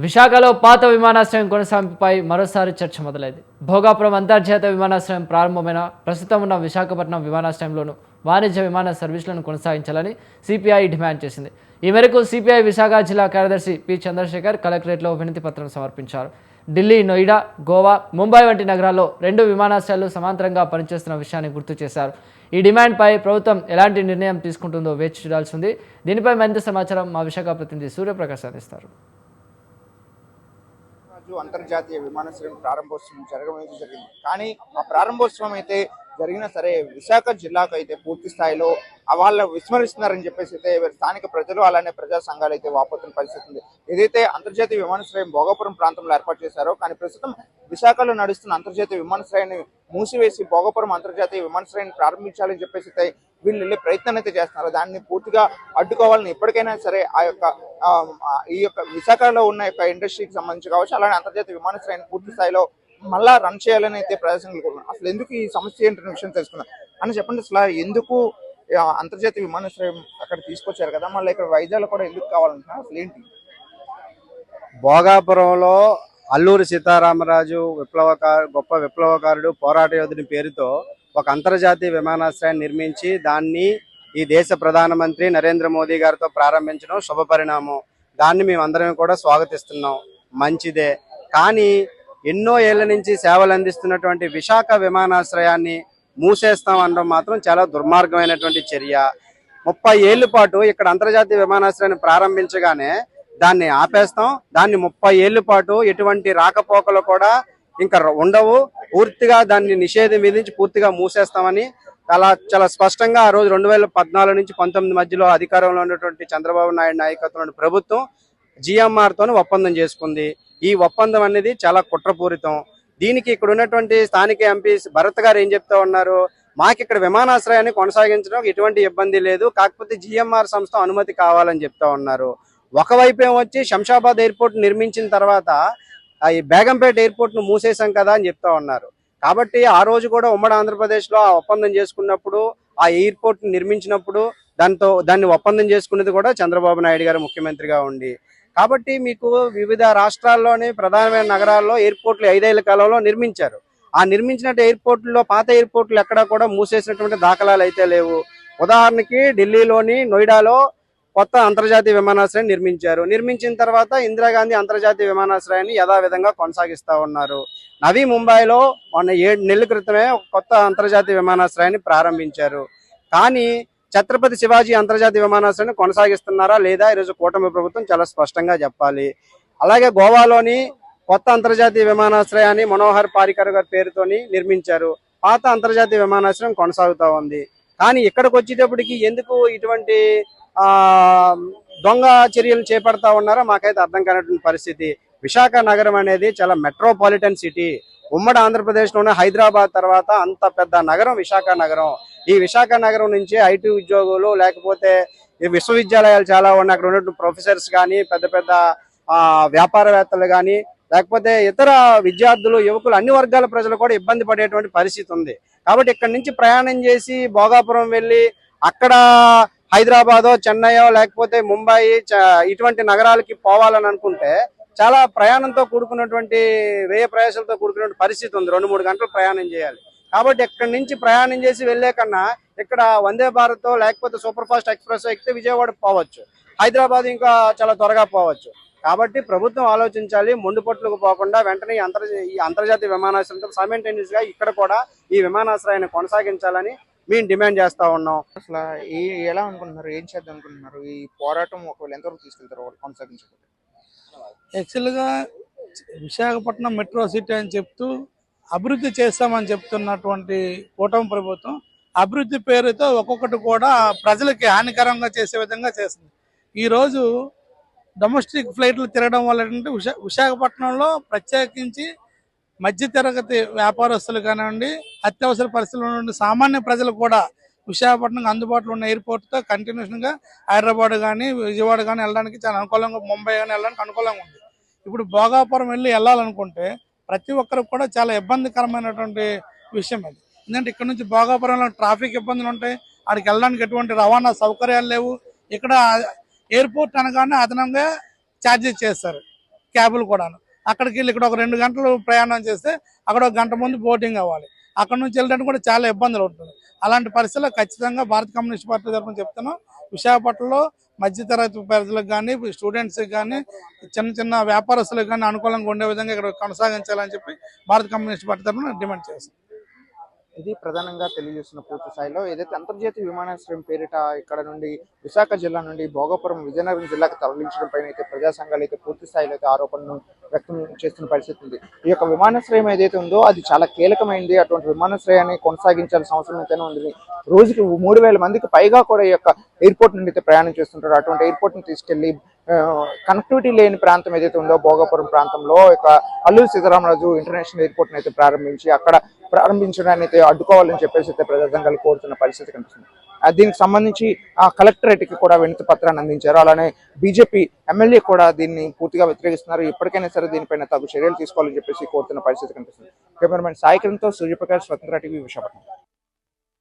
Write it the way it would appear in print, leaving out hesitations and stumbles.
విశాఖలో పాత విమానాశ్రయం కొనసాగింపుపై మరోసారి చర్చ మొదలైంది. భోగాపురం అంతర్జాతీయ విమానాశ్రయం ప్రారంభమైన ప్రస్తుతం ఉన్న విశాఖపట్నం విమానాశ్రయంలోనూ వాణిజ్య విమాన సర్వీసులను కొనసాగించాలని సిపిఐ డిమాండ్ చేసింది. ఈ మేరకు సిపిఐ విశాఖ జిల్లా కార్యదర్శి పి చంద్రశేఖర్ కలెక్టరేట్లో వినతి పత్రం సమర్పించారు. ఢిల్లీ, నోయిడా, గోవా, ముంబై వంటి నగరాల్లో 2 విమానాశ్రయాలు సమాంతరంగా పనిచేస్తున్న విషయాన్ని గుర్తు చేశారు. ఈ డిమాండ్పై ప్రభుత్వం ఎలాంటి నిర్ణయం తీసుకుంటుందో వేచి చూడాల్సి ఉంది. దీనిపై మరింత సమాచారం మా విశాఖ ప్రతినిధి సూర్యప్రకాశ్ అందిస్తారు. అంతర్జాతీయ విమానాశ్రయం ప్రారంభోత్సవం జరగడం జరిగింది. కానీ ఆ ప్రారంభోత్సవం అయితే జరిగినా సరే విశాఖ జిల్లాకు అయితే పూర్తి స్థాయిలో వాళ్ళు విస్మరిస్తున్నారని చెప్పేసి అయితే స్థానిక ప్రజలు అలానే ప్రజా సంఘాలు అయితే వాపోతున్న పరిస్థితి ఉంది. ఏదైతే అంతర్జాతీయ విమానాశ్రయం భోగాపురం ప్రాంతంలో ఏర్పాటు చేశారో కానీ ప్రస్తుతం విశాఖలో నడుస్తున్న అంతర్జాతీయ విమానాశ్రయాన్ని మూసివేసి భోగాపురం అంతర్జాతీయ విమానాశ్రయాన్ని ప్రారంభించాలని చెప్పేసి అయితే వీళ్ళు వెళ్ళే ప్రయత్నం అయితే చేస్తున్నారు. దాన్ని పూర్తిగా అడ్డుకోవాలని ఎప్పటికైనా సరే ఈ యొక్క విశాఖలో ఉన్న యొక్క ఇండస్ట్రీకి సంబంధించి కావచ్చు, అలానే అంతర్జాతీయ విమానాశ్రయాన్ని పూర్తి స్థాయిలో మళ్ళా రన్ చేయాలని అయితే ప్రదర్శనలు. అసలు ఎందుకు ఈ సమస్య ఏంటనే విషయం తెలుసుకుందాం అని చెప్పండి. అసలు ఎందుకు అంతర్జాతీయ విమానాశ్రయం అక్కడ తీసుకొచ్చారు కదా, మళ్ళీ ఇక్కడ వైజాగ్లో కూడా ఎందుకు కావాలంటున్నారు, అసలు ఏంటి? భోగాపురంలో అల్లూరి సీతారామరాజు గొప్ప విప్లవకారుడు, పోరాట యోధుని పేరుతో ఒక అంతర్జాతీయ విమానాశ్రయాన్ని నిర్మించి దాన్ని ఈ దేశ ప్రధానమంత్రి నరేంద్ర మోదీ గారితో ప్రారంభించడం శుభ పరిణామం. దాన్ని మేమందరం కూడా స్వాగతిస్తున్నాం, మంచిదే. కానీ ఎన్నో ఏళ్ల నుంచి సేవలు అందిస్తున్నటువంటి విశాఖ విమానాశ్రయాన్ని మూసేస్తాం అనడం మాత్రం చాలా దుర్మార్గమైనటువంటి చర్య. 30 ఏళ్ల పాటు ఇక్కడ అంతర్జాతీయ విమానాశ్రయాన్ని ప్రారంభించగానే దాన్ని ఆపేస్తాం. దాన్ని 30 ఏళ్ల పాటు ఎటువంటి రాకపోకలు కూడా ఇంకా ఉండవు. పూర్తిగా దాన్ని నిషేధం విధించి పూర్తిగా మూసేస్తామని చాలా స్పష్టంగా ఆ రోజు 2014 నుంచి 19 మధ్యలో అధికారంలో ఉన్నటువంటి చంద్రబాబు నాయుడు నాయకత్వంలోని ప్రభుత్వం జిఎంఆర్ తోని ఒప్పందం చేసుకుంది. ఈ ఒప్పందం అనేది చాలా కుట్రపూరితం. దీనికి ఇక్కడ ఉన్నటువంటి స్థానిక ఎంపీ భరత్ గారు ఏం చెప్తా ఉన్నారు, మాకు ఇక్కడ విమానాశ్రయాన్ని కొనసాగించడం ఎటువంటి ఇబ్బంది లేదు, కాకపోతే జిఎంఆర్ సంస్థ అనుమతి కావాలని చెప్తా ఉన్నారు. ఒకవైపు ఏమొచ్చి శంషాబాద్ ఎయిర్పోర్ట్ నిర్మించిన తర్వాత ఈ బేగంపేట ఎయిర్పోర్ట్ ను మూసేశాం కదా అని చెప్తా ఉన్నారు. కాబట్టి ఆ రోజు కూడా ఉమ్మడి ఆంధ్రప్రదేశ్ లో ఆ ఒప్పందం చేసుకున్నప్పుడు, ఆ ఎయిర్పోర్ట్ నిర్మించినప్పుడు దాన్ని ఒప్పందం చేసుకున్నది కూడా చంద్రబాబు నాయుడు గారు ముఖ్యమంత్రిగా ఉండి. కాబట్టి మీకు వివిధ రాష్ట్రాల్లోని ప్రధానమైన నగరాల్లో ఎయిర్పోర్ట్లు 5 ఏళ్ల కాలంలో నిర్మించారు. ఆ నిర్మించినట్టు ఎయిర్పోర్టుల్లో పాత ఎయిర్పోర్ట్లు ఎక్కడా కూడా మూసేసినటువంటి దాఖలాలు అయితే లేవు. ఉదాహరణకి ఢిల్లీలోని నోయిడాలో కొత్త అంతర్జాతీయ విమానాశ్రయం నిర్మించారు. నిర్మించిన తర్వాత ఇందిరాగాంధీ అంతర్జాతీయ విమానాశ్రయాన్ని యథావిధంగా కొనసాగిస్తా ఉన్నారు. నవీ ముంబైలో మొన్న 7 నెలల క్రితమే కొత్త అంతర్జాతీయ విమానాశ్రయాన్ని ప్రారంభించారు. కానీ ఛత్రపతి శివాజీ అంతర్జాతీయ విమానాశ్రయాన్ని కొనసాగిస్తున్నారా లేదా ఈరోజు కూటమి ప్రభుత్వం చాలా స్పష్టంగా చెప్పాలి. అలాగే గోవాలోని కొత్త అంతర్జాతీయ విమానాశ్రయాన్ని మనోహర్ పారికర్ గారి పేరుతోని నిర్మించారు. పాత అంతర్జాతీయ విమానాశ్రయం కొనసాగుతూ ఉంది. కానీ ఇక్కడికి వచ్చేటప్పటికి ఎందుకు ఇటువంటి దొంగ చర్యలు చేపడతా ఉన్నారో మాకైతే అర్థం కానటువంటి పరిస్థితి. విశాఖ నగరం అనేది చాలా మెట్రోపాలిటన్ సిటీ. ఉమ్మడి ఆంధ్రప్రదేశ్లోనే హైదరాబాద్ తర్వాత అంత పెద్ద నగరం విశాఖ నగరం. ఈ విశాఖ నగరం నుంచి ఐటీ ఉద్యోగులు లేకపోతే విశ్వవిద్యాలయాలు చాలా ఉన్నాయి. అక్కడ ఉన్నటువంటి ప్రొఫెసర్స్ కానీ, పెద్ద పెద్ద వ్యాపారవేత్తలు కానీ, లేకపోతే ఇతర విద్యార్థులు, యువకులు, అన్ని వర్గాల ప్రజలు కూడా ఇబ్బంది పడేటువంటి పరిస్థితి ఉంది. కాబట్టి ఇక్కడ నుంచి ప్రయాణం చేసి భోగాపురం వెళ్ళి అక్కడ హైదరాబాదో, చెన్నైయో లేకపోతే ముంబై ఇటువంటి నగరాలకి పోవాలని అనుకుంటే చాలా ప్రయాణంతో కూడుకున్నటువంటి వ్యయ ప్రయాసాలతో కూడుకున్నటువంటి పరిస్థితి ఉంది. 2-3 గంటలు ప్రయాణం చేయాలి. కాబట్టి ఇక్కడి నుంచి ప్రయాణం చేసి వెళ్లే కన్నా ఇక్కడ వందే భారత్ లేకపోతే సూపర్ ఫాస్ట్ ఎక్స్ప్రెస్ ఎక్కితే విజయవాడ పోవచ్చు, హైదరాబాద్ ఇంకా చాలా త్వరగా పోవచ్చు. కాబట్టి ప్రభుత్వం ఆలోచించాలి, మొండిపట్లకు పోకుండా వెంటనే ఈ అంతర్జాతీయ విమానాశ్రయంతో సైమల్టేనియస్ గా ఇక్కడ కూడా ఈ విమానాశ్రయాన్ని కొనసాగించాలని మేము డిమాండ్ చేస్తా ఉన్నాం. అసలు ఎలా అనుకుంటున్నారు, ఏం చేద్దాం అనుకుంటున్నారు? ఈ పోరాటం ఒకవేళ ఎంతవరకు తీసుకెళ్తారు వాళ్ళు కొనసాగించకపోతే? యాక్చువల్గా విశాఖపట్నం మెట్రో సిటీ అని చెప్తూ అభివృద్ధి చేస్తామని చెప్తున్నటువంటి కూటమి ప్రభుత్వం అభివృద్ధి పేరుతో ఒక్కొక్కటి కూడా ప్రజలకి హానికరంగా చేసే విధంగా చేస్తుంది. ఈరోజు డొమెస్టిక్ ఫ్లైట్లు తిరగడం వల్ల ఏంటంటే విశాఖపట్నంలో ప్రత్యేకించి మధ్యతరగతి వ్యాపారస్తులు కానివ్వండి, అత్యవసర పరిస్థితుల్లో నుండి సామాన్య ప్రజలు కూడా విశాఖపట్నం అందుబాటులో ఉన్న ఎయిర్పోర్ట్తో కంటిన్యూషన్గా హైదరాబాద్ కానీ, విజయవాడ కానీ వెళ్ళడానికి చాలా అనుకూలంగా, ముంబై కానీ వెళ్ళడానికి అనుకూలంగా ఉంది. ఇప్పుడు భోగాపురం వెళ్ళాలనుకుంటే ప్రతి ఒక్కరికి కూడా చాలా ఇబ్బందికరమైనటువంటి విషయం అది. ఎందుకంటే ఇక్కడ నుంచి భోగాపురంలో ట్రాఫిక్ ఇబ్బందులు ఉంటాయి, అక్కడికి వెళ్ళడానికి ఎటువంటి రవాణా సౌకర్యాలు లేవు. ఇక్కడ ఎయిర్పోర్ట్ అనగానే అదనంగా ఛార్జెస్ చేస్తారు. క్యాబులు కూడాను. అక్కడికి వెళ్ళి ఇక్కడ ఒక 2 గంటలు ప్రయాణం చేస్తే అక్కడ ఒక గంట ముందు బోటింగ్ అవ్వాలి. అక్కడ నుంచి వెళ్ళడానికి కూడా చాలా ఇబ్బందులు ఉంటుంది. అలాంటి పరిస్థితుల్లో ఖచ్చితంగా భారత కమ్యూనిస్ట్ పార్టీ తరఫున చెప్తున్నాం, విశాఖపట్నంలో మధ్యతరగతి ప్రజలకు కానీ, స్టూడెంట్స్కి కానీ, చిన్న చిన్న వ్యాపారస్తులకు కానీ అనుకూలంగా ఉండే విధంగా ఇక్కడ కొనసాగించాలని చెప్పి భారత కమ్యూనిస్ట్ పార్టీ తరఫున డిమాండ్ చేస్తాం. ఇది ప్రధానంగా తెలియజేస్తున్న పూర్తి స్థాయిలో ఏదైతే అంతర్జాతీయ విమానాశ్రయం పేరిట ఇక్కడ నుండి విశాఖ జిల్లా నుండి భోగాపురం విజయనగరం జిల్లాకు తరలించడం పైన అయితే ప్రజా సంఘాలు అయితే పూర్తి స్థాయిలో అయితే ఆరోపణలు వ్యక్తం చేస్తున్న పరిస్థితి ఉంది. ఈ యొక్క విమానాశ్రయం ఏదైతే ఉందో అది చాలా కీలకమైంది. అటువంటి విమానాశ్రయాన్ని కొనసాగించాల్సిన అవసరం అయితేనే ఉంది. రోజుకి 3000 మందికి పైగా కూడా ఈ యొక్క ఎయిర్పోర్ట్ నుండి అయితే ప్రయాణం చేస్తుంటారు. అటువంటి ఎయిర్పోర్ట్ ని తీసుకెళ్లి కనెక్టివిటీ లేని ప్రాంతం ఏదైతే ఉందో భోగాపురం ప్రాంతంలో ఇక అల్లూరి సీతారామరాజు ఇంటర్నేషనల్ ఎయిర్పోర్ట్ అయితే ప్రారంభించి అక్కడ ప్రారంభించడాన్ని అయితే అడ్డుకోవాలని చెప్పేసి అయితే ప్రజా సంఘాలు కోరుతున్న పరిస్థితి కనిపిస్తుంది. దీనికి సంబంధించి ఆ కలెక్టరేట్ కి కూడా వినతి పత్రాన్ని అందించారు. అలానే బీజేపీ ఎమ్మెల్యే కూడా దీన్ని పూర్తిగా వ్యతిరేకిస్తున్నారు. ఇప్పటికైనా సరే దీనిపైన తగు చర్యలు తీసుకోవాలని చెప్పేసి కోరుతున్న పరిస్థితి కనిపిస్తుంది. కెమెరామెన్ సాయి కిరణ్తో సూర్యప్రకాష్, స్వతంత్ర టీవీ, విశాఖపట్నం.